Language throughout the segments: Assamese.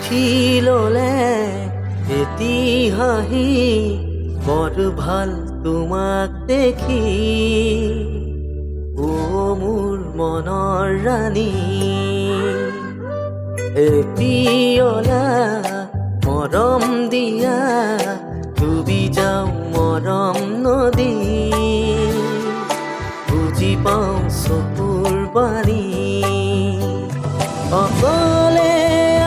উঠি ললে এটি হাঁহি বৰ ভাল তোমাক দেখি ও মোৰ মনৰ ৰাণী এপিয়লা মৰম দিয়া ডুবি যাওঁ মৰম নদী বুজি পাওঁ চকুৰ বাণী অকলে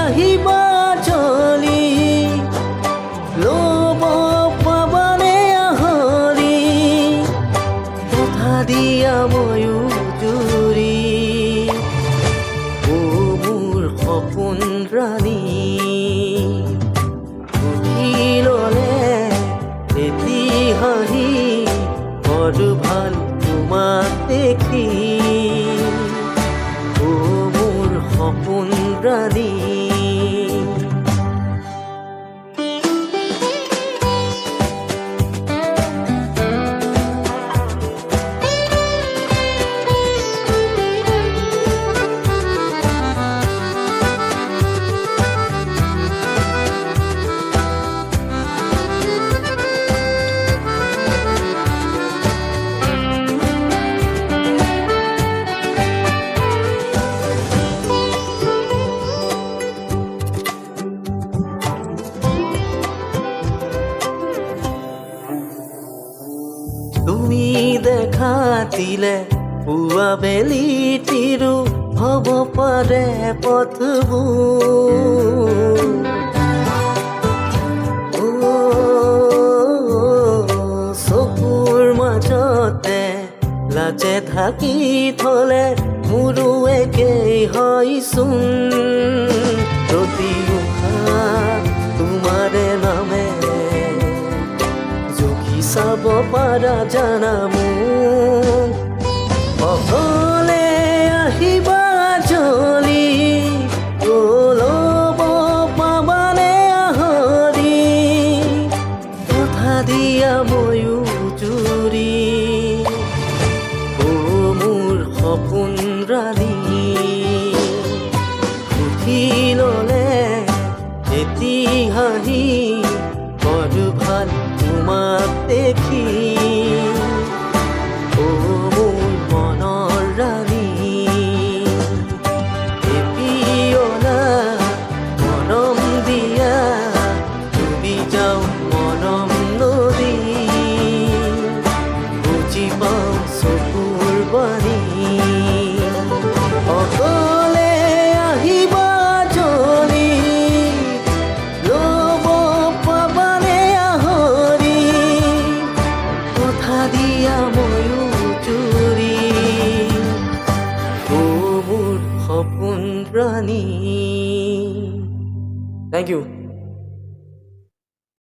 আহিবা চলি ল'ব পাবানে আহৰি কথা দিয়া ময়ো জুৰি ও মোৰ সপোন ৰাণী উঠি ল'লে এটি হাঁহি বৰ ভাল তোমাক দেখি ও মোৰ সপোন ৰাণী তুমি দেখা দিলে পুৱা বেলি তিৰু হ'ব পাৰে পথবোৰ চকুৰ মাজতে লাজে থাকি থলে মোৰো একেই হয়চোন প্ৰতি উশাহ তোমাৰে নামে চাব পাৰা জানা মোক অকলে আহিবা চলি ল'ব পাবানে আহৰি কথা দিয়া ময়ো জুৰি ও মোৰ সপোন ৰাণী উঠি ল'লে এটি হাঁহি বৰ ভাল তোমাক দেখি ও মোৰ মনৰ ৰাণী এপিয়লা মৰম দিয়া ডুবি যাওঁ মৰম নদী বুজি পাওঁ চকুৰ বাণী অকলে আহিবা চলি ল'ব পাবানে আহৰি কথা দিয়া ময়ো জুৰি ও মোৰ সপোন ৰাণী। Thank you.